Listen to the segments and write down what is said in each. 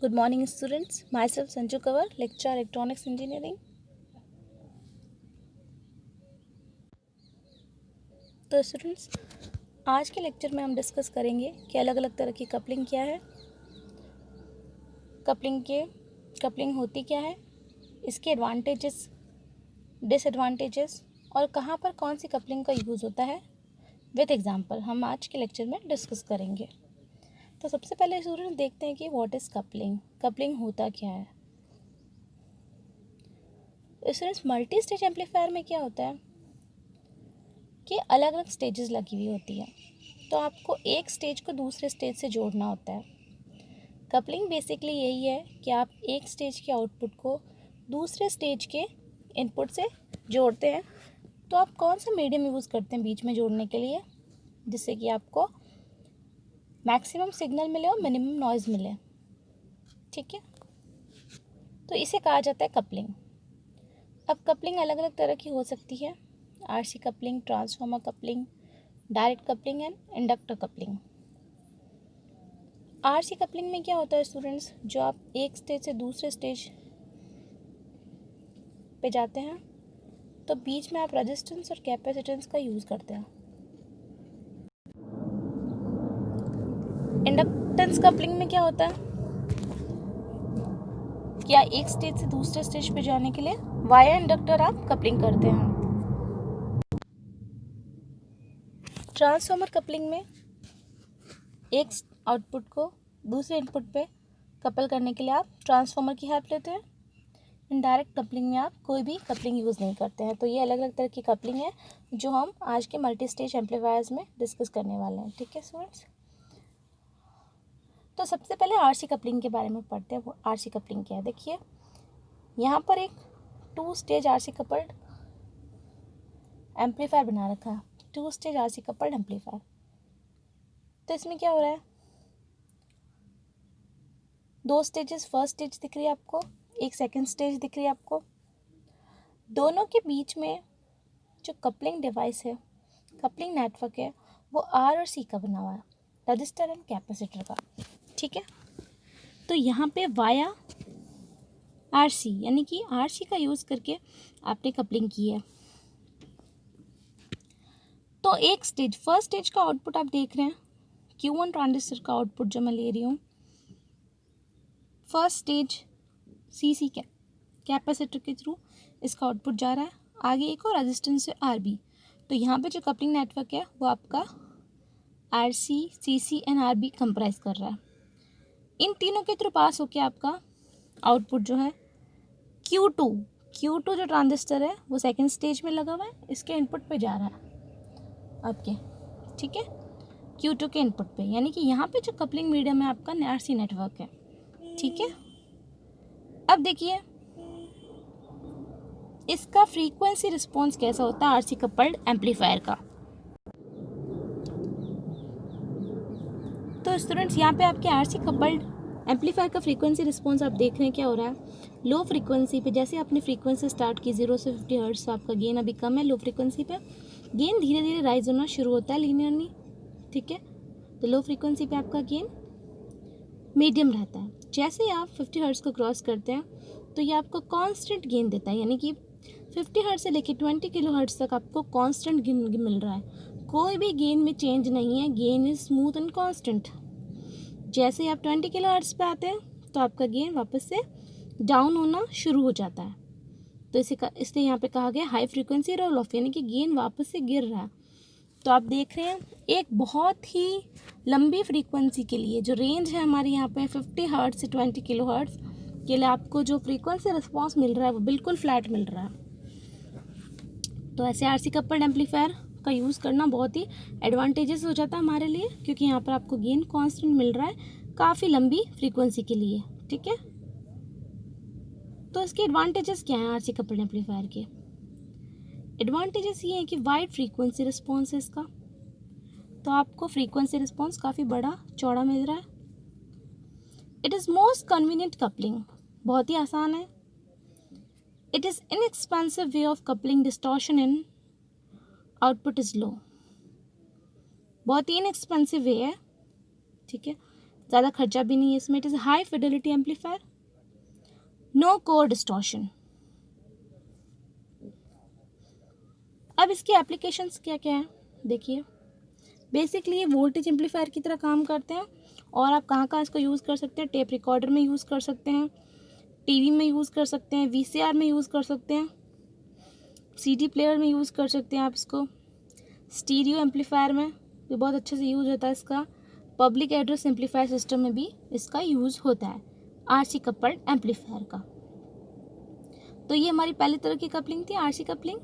Good morning, students. Myself Sanju Kawar, lecturer Electronics Engineering. तो students, आज के lecture में हम डिस्कस करेंगे कि अलग अलग तरह की कपलिंग क्या है, कपलिंग होती क्या है, इसके एडवांटेजेस, डिसएडवांटेजेस और कहाँ पर कौन सी कपलिंग का यूज़ होता है विद एग्जांपल हम आज के लेक्चर में डिस्कस करेंगे। तो सबसे पहले स्टूडेंट्स देखते हैं कि व्हाट इज़ कपलिंग होता क्या है। स्टूडेंट्स, मल्टी स्टेज एम्पलीफायर में क्या होता है कि अलग अलग स्टेजेस लगी हुई होती है, तो आपको एक स्टेज को दूसरे स्टेज से जोड़ना होता है। कपलिंग बेसिकली यही है कि आप एक स्टेज के आउटपुट को दूसरे स्टेज के इनपुट से जोड़ते हैं। तो आप कौन सा मीडियम यूज़ करते हैं बीच में जोड़ने के लिए, जिससे कि आपको मैक्सिमम सिग्नल मिले और मिनिमम नॉइज़ मिले, ठीक है। तो इसे कहा जाता है कपलिंग। अब कपलिंग अलग अलग तरह की हो सकती है, RC coupling, transformer coupling, direct coupling and inductor coupling. RC coupling में क्या होता है स्टूडेंट्स, जो आप एक स्टेज से दूसरे स्टेज पे जाते हैं तो बीच में आप रेजिस्टेंस और कैपेसिटेंस का यूज़ करते हैं। इंडक्टेंस कपलिंग में क्या होता है कि एक स्टेज से दूसरे स्टेज पे जाने के लिए वाया इंडक्टर आप कपलिंग करते हैं। ट्रांसफार्मर कपलिंग में एक आउटपुट को दूसरे इनपुट पे कपल करने के लिए आप ट्रांसफार्मर की हेल्प लेते हैं। इनडायरेक्ट कपलिंग में आप कोई भी कपलिंग यूज़ नहीं करते हैं। तो ये अलग अलग तरह की कपलिंग है जो हम आज के मल्टी स्टेज एम्पलीफायर्स में डिस्कस करने वाले हैं, ठीक है स्टूडेंट्स। तो सबसे पहले आरसी कपलिंग के बारे में पढ़ते हैं। वो आरसी कपलिंग क्या है, देखिए यहाँ पर एक 2 स्टेज आरसी कपल्ड एम्पलीफायर बना रखा है, 2 स्टेज आरसी कपल्ड एम्पलीफायर। तो इसमें क्या हो रहा है, 2 स्टेजेस, फर्स्ट स्टेज दिख रही है आपको, एक सेकंड स्टेज दिख रही है आपको। दोनों के बीच में जो कपलिंग डिवाइस है, कपलिंग नेटवर्क है, वो आर और सी का बना हुआ है, रजिस्टर एंड कैपेसिटर का, ठीक है। तो यहाँ पे वाया आर सी यानी कि आर सी का यूज़ करके आपने कपलिंग की है। तो एक स्टेज, फर्स्ट स्टेज का आउटपुट आप देख रहे हैं, Q1 ट्रांजिस्टर का आउटपुट जो मैं ले रही हूँ, फर्स्ट स्टेज सी कैपेसिटर के थ्रू इसका आउटपुट जा रहा है, आगे एक और रेजिस्टेंस है RB। तो यहाँ पे जो कपलिंग नेटवर्क है वो आपका RC, CC and RB comprise कर रहा है। इन तीनों के थ्रू पास होके आपका आउटपुट जो है Q2 जो ट्रांजिस्टर है वो सेकेंड स्टेज में लगा हुआ है, इसके इनपुट पे जा रहा है आपके, ठीक है, Q2 के इनपुट पे। यानी कि यहाँ पे जो कपलिंग मीडियम है आपका RC नेटवर्क है, ठीक है। अब देखिए इसका फ्रीक्वेंसी रिस्पॉन्स कैसा होता है आरसी कपल्ड एम्पलीफायर का। तो स्टूडेंट्स यहाँ पे आपके आरसी कपल्ड एम्पलीफायर का फ्रीक्वेंसी रिस्पॉन्स आप देख रहे हैं क्या हो रहा है। लो फ्रीक्वेंसी पे जैसे आपने फ्रीक्वेंसी स्टार्ट की 0 से 50 हर्ट्ज, तो आपका गेन अभी कम है। लो फ्रीक्वेंसी पे गेन धीरे धीरे राइज होना शुरू होता है लीनियरली, ठीक है। तो लो फ्रीक्वेंसी पे आपका गेन मीडियम रहता है। जैसे ही आप 50 हर्ट्ज को क्रॉस करते हैं तो ये आपको कांस्टेंट गेन देता है, यानी कि 50 हर्ट्ज से लेकर 20 किलो हर्ट्ज तक आपको कांस्टेंट गेन मिल रहा है, कोई भी गेन में चेंज नहीं है, gain is smooth and constant. जैसे ही आप 20 किलो हर्ट्ज पे आते हैं तो आपका गेन वापस से डाउन होना शुरू हो जाता है। तो इसलिए यहाँ पे कहा गया हाई फ्रीक्वेंसी रोल ऑफ, यानी कि गेन वापस से गिर रहा है। तो आप देख रहे हैं एक बहुत ही लंबी फ्रीक्वेंसी के लिए जो रेंज है हमारी यहाँ पे 50 हर्ट्ज से 20 किलो हर्ट्ज के लिए आपको जो फ्रीक्वेंसी रिस्पॉन्स मिल रहा है वो बिल्कुल फ्लैट मिल रहा है। तो ऐसे आरसी कपल्ड एम्पलीफायर का यूज़ करना बहुत ही एडवांटेजेस हो जाता है हमारे लिए, क्योंकि यहाँ पर आपको गेन कांस्टेंट मिल रहा है काफ़ी लंबी फ्रीक्वेंसी के लिए, ठीक है। तो इसके एडवांटेजेस क्या हैं आरसी कपल्ड एम्पलीफायर के। एडवांटेजेस ये है कि वाइड फ्रीक्वेंसी रिस्पॉन्स है इसका, तो आपको फ्रीक्वेंसी रिस्पॉन्स काफ़ी बड़ा चौड़ा मिल रहा है। It is most convenient coupling, बहुत ही आसान है। It is inexpensive way of coupling, distortion in output is low, बहुत ही इनएक्सपेंसिव वे है, ठीक है। ज़्यादा खर्चा भी नहीं है इसमें। It is high fidelity amplifier, no core distortion. अब इसके एप्लीकेशंस क्या क्या हैं देखिए। बेसिकली ये वोल्टेज एम्पलीफायर की तरह काम करते हैं और आप कहाँ कहाँ इसको यूज़ कर सकते हैं। टेप रिकॉर्डर में यूज़ कर सकते हैं, टीवी में यूज़ कर सकते हैं, वीसीआर में यूज़ कर सकते हैं, सीडी प्लेयर में यूज़ कर सकते हैं आप इसको। स्टीरियो एम्पलीफायर में भी बहुत अच्छे से यूज़ होता है इसका। पब्लिक एड्रेस एम्पलीफायर सिस्टम में भी इसका यूज़ होता है, आरसी कपल्ड एम्पलीफायर का। तो ये हमारी पहली तरह की कपलिंग थी, आरसी कपलिंग।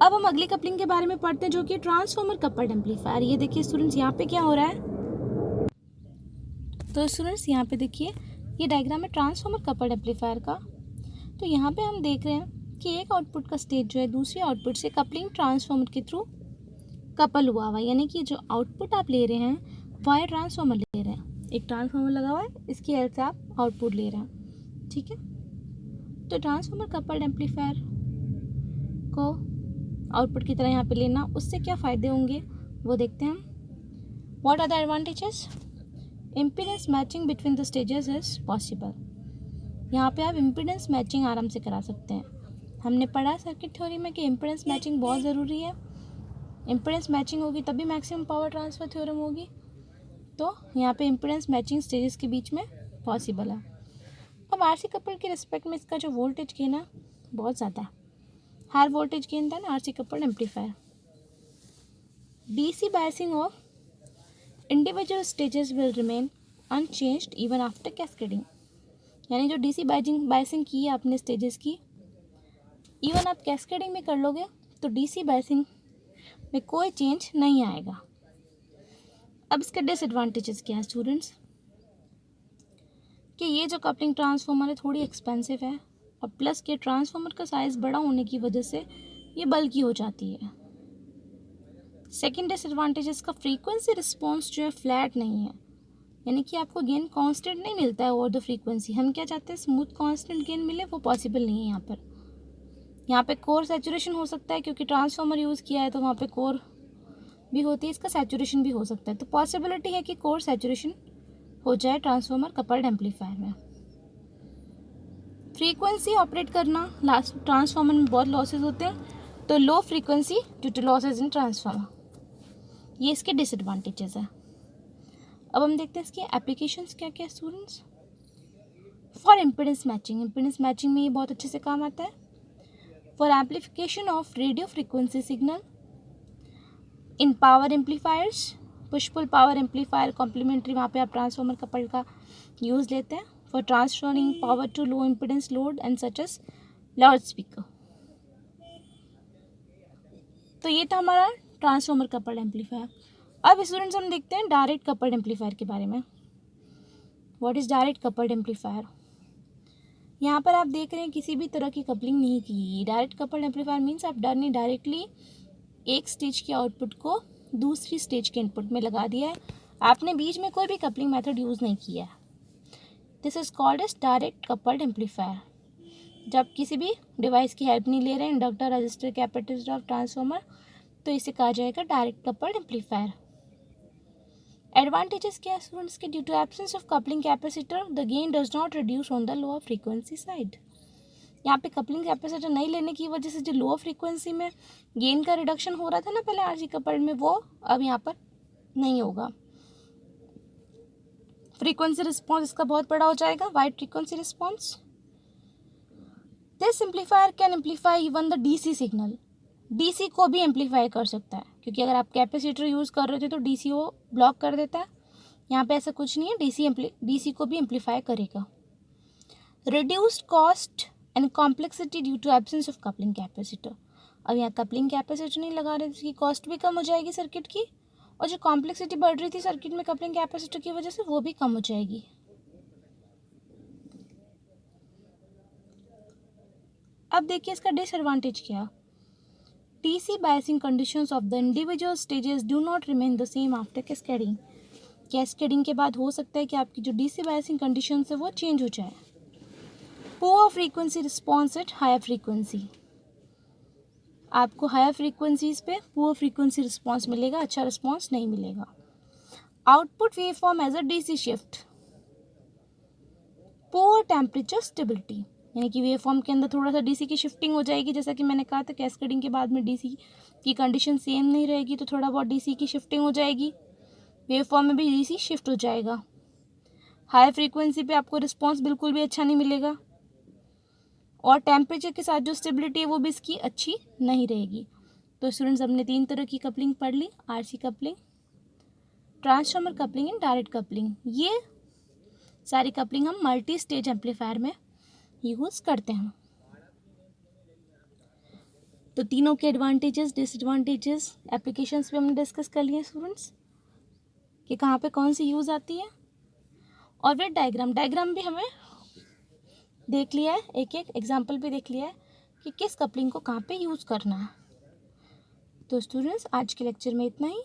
अब हम अगली कपलिंग के बारे में पढ़ते हैं जो कि ट्रांसफॉर्मर कपल्ड एम्पलीफायर। ये देखिए स्टूडेंट्स, यहाँ पे क्या हो रहा है। तो स्टूडेंट्स यहाँ पे देखिए, ये डायग्राम है ट्रांसफॉर्मर कपल्ड एम्पलीफायर का। तो यहाँ पे हम देख रहे हैं कि एक आउटपुट का स्टेज जो है दूसरे आउटपुट से कपलिंग ट्रांसफॉर्मर के थ्रू कपल हुआ हुआ है, यानी कि जो आउटपुट आप ले रहे हैं वायर ट्रांसफॉर्मर ले रहे हैं। एक ट्रांसफॉर्मर लगा हुआ है, इसकी हेल्प से आप आउटपुट ले रहे हैं, ठीक है। तो ट्रांसफॉर्मर कपल्ड एम्पलीफायर को आउटपुट की तरह यहाँ पे लेना, उससे क्या फ़ायदे होंगे वो देखते हैं हम। What are the advantages? Impedance matching between the stages is possible. यहाँ पे आप इम्पीडेंस मैचिंग आराम से करा सकते हैं। हमने पढ़ा सर्किट थ्योरी में कि इम्पीडेंस मैचिंग बहुत ज़रूरी है। इम्पीडेंस मैचिंग होगी तभी मैक्सिमम पावर ट्रांसफ़र थ्योरम होगी। तो यहाँ पे इम्पीडेंस मैचिंग स्टेजेस के बीच में पॉसिबल है। अब आरसी कपल के रिस्पेक्ट में इसका जो वोल्टेज गेन है बहुत ज़्यादा है, higher voltage gain than RC coupled amplifier. DC biasing of individual stages will remain unchanged even after cascading. यानी जो डीसी बायसिंग की है आपने स्टेजेस की, इवन आप कैस्केडिंग में कर लोगे तो डीसी बायसिंग में कोई चेंज नहीं आएगा। अब इसके डिसएडवांटेजेस क्या है स्टूडेंट्स, कि ये जो कपलिंग ट्रांसफार्मर है थोड़ी एक्सपेंसिव है और प्लस के ट्रांसफार्मर का साइज़ बड़ा होने की वजह से ये बल्की हो जाती है। सेकेंड डिसएडवांटेज, इसका फ्रीक्वेंसी रिस्पॉन्स जो है फ्लैट नहीं है, यानी कि आपको गेन कांस्टेंट नहीं मिलता है ओवर द फ्रीक्वेंसी। हम क्या चाहते हैं, स्मूथ कांस्टेंट गेन मिले, वो पॉसिबल नहीं है यहाँ पर। यहाँ पे कोर सैचुरेशन हो सकता है क्योंकि ट्रांसफार्मर यूज़ किया है तो वहाँ पे कोर भी होती है, इसका सैचुरेशन भी हो सकता है। तो पॉसिबिलिटी है कि कोर सैचुरेशन हो जाए ट्रांसफार्मर कपल्ड एम्पलीफायर में। फ्रीक्वेंसी ऑपरेट करना, लास्ट ट्रांसफार्मर में बहुत लॉसेज होते हैं, तो low frequency due to losses in transformer, ये इसके डिसएडवांटेजेस है। अब हम देखते हैं इसकी एप्लीकेशंस क्या क्या है students. For impedance matching, impedance matching में ये बहुत अच्छे से काम आता है। For amplification of radio frequency signal in power amplifiers, push pull power amplifier complementary, वहाँ पे आप ट्रांसफार्मर कपल का यूज़ लेते हैं। For transferring power to low impedance load and such as loudspeaker. तो ये था हमारा ट्रांसफार्मर कपल्ड एम्पलीफायर। अब स्टूडेंट्स हम देखते हैं डायरेक्ट कपल्ड एम्पलीफायर के बारे में। What is direct coupled amplifier? यहाँ पर आप देख रहे हैं किसी भी तरह की कपलिंग नहीं की गई। डायरेक्ट कपल्ड एम्पलीफायर मीन्स आप डायरेक्टली एक स्टेज के आउटपुट को दूसरी स्टेज के इनपुट में लगा दिया है, आपने बीच में कोई भी कपलिंग मेथड यूज़ नहीं किया है। This is called as direct coupled amplifier. जब किसी भी डिवाइस की हेल्प नहीं ले रहे हैं, इंडक्टर, रजिस्टर, कैपेसिटर और ट्रांसफार्मर, तो इसे कहा जाएगा डायरेक्ट कपल्ड एम्पलीफायर। एडवांटेजेस क्या है स्टूडेंट्स के? Due to absence of coupling capacitor the gain does not reduce on the lower frequency side. यहाँ पे कपलिंग कैपेसिटर नहीं लेने की वजह से जो लोअर फ्रीक्वेंसी में गेन का रिडक्शन हो रहा था ना पहले आरसी कपल्ड में, वो अब यहाँ पर नहीं होगा। फ्रीक्वेंसी रिस्पॉन्स इसका बहुत बड़ा हो जाएगा, wide frequency response. This amplifier can amplify even the DC signal. DC को भी एम्पलीफाई कर सकता है, क्योंकि अगर आप कैपेसिटर यूज़ कर रहे थे तो डीसी वो ब्लॉक कर देता है। यहाँ पे ऐसा कुछ नहीं है, डीसी को भी एम्पलीफाई करेगा। Reduced cost and complexity due to absence of coupling capacitor. अब यहाँ कपलिंग कैपेसिटर नहीं लगा रहे, इसकी कॉस्ट भी कम हो जाएगी सर्किट की, और जो कॉम्प्लेक्सिटी बढ़ रही थी सर्किट में कपलिंग कैपेसिटर की वजह से, वो भी कम हो जाएगी। अब देखिए इसका डिसएडवांटेज क्या। DC biasing conditions of the individual stages do not remain the same after cascading. Cascading के बाद हो सकता है कि आपकी जो डीसी बायसिंग कंडीशन है वो चेंज हो जाए। Poor frequency response at higher frequency, आपको हायर फ्रीक्वेंसीज पे पुअर फ्रीक्वेंसी रिस्पॉन्स मिलेगा, अच्छा रिस्पॉन्स नहीं मिलेगा। Output wave form as a DC shift, poor temperature stability, यानी कि वेव फॉर्म के अंदर थोड़ा सा डीसी की शिफ्टिंग हो जाएगी, जैसा कि मैंने कहा था कैस्केडिंग के बाद में डीसी की कंडीशन सेम नहीं रहेगी, तो थोड़ा बहुत डीसी की शिफ्टिंग हो जाएगी, वेव फॉर्म में भी डीसी शिफ्ट हो जाएगा। हाई फ्रीक्वेंसी पे आपको रिस्पॉन्स बिल्कुल भी अच्छा नहीं मिलेगा, और टेम्परेचर के साथ जो स्टेबिलिटी है वो भी इसकी अच्छी नहीं रहेगी। तो स्टूडेंट्स, हमने 3 तरह की कपलिंग पढ़ ली, RC coupling, transformer coupling and direct coupling. ये सारी कपलिंग हम मल्टी स्टेज एम्पलीफायर में यूज़ करते हैं। तो तीनों के एडवांटेजेस, डिसएडवांटेजेस, एप्लीकेशंस भी हमने डिस्कस कर लिए स्टूडेंट्स, कि कहाँ पे कौन सी यूज़ आती है। और फिर डायग्राम भी हमें देख लिया है, एक एक एग्जाम्पल भी देख लिया है कि किस कपलिंग को कहाँ पे यूज़ करना है। तो स्टूडेंट्स, आज के लेक्चर में इतना ही।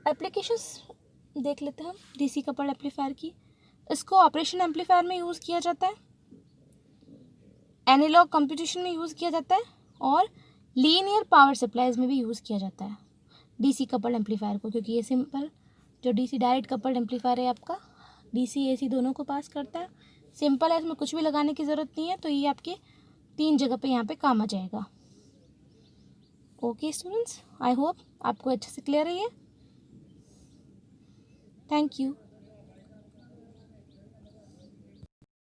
एप्लीकेशंस देख लेते हैं हम डीसी कपल्ड एम्पलीफायर की। इसको ऑपरेशन एम्पलीफायर में यूज़ किया जाता है, एनालॉग कंप्यूटेशन में यूज़ किया जाता है, और लीनियर पावर सप्लाईज में भी यूज़ किया जाता है डीसी कपल्ड एम्पलीफायर को, क्योंकि ये सिंपल जो डीसी डायरेक्ट कपल्ड एम्पलीफायर है आपका, डीसी एसी दोनों को पास करता है, सिंपल है, इसमें कुछ भी लगाने की ज़रूरत नहीं है। तो ये आपके 3 जगह पे यहाँ पे काम आ जाएगा। ओके स्टूडेंट्स, आई होप आपको अच्छे से क्लियर है ये। Thank you.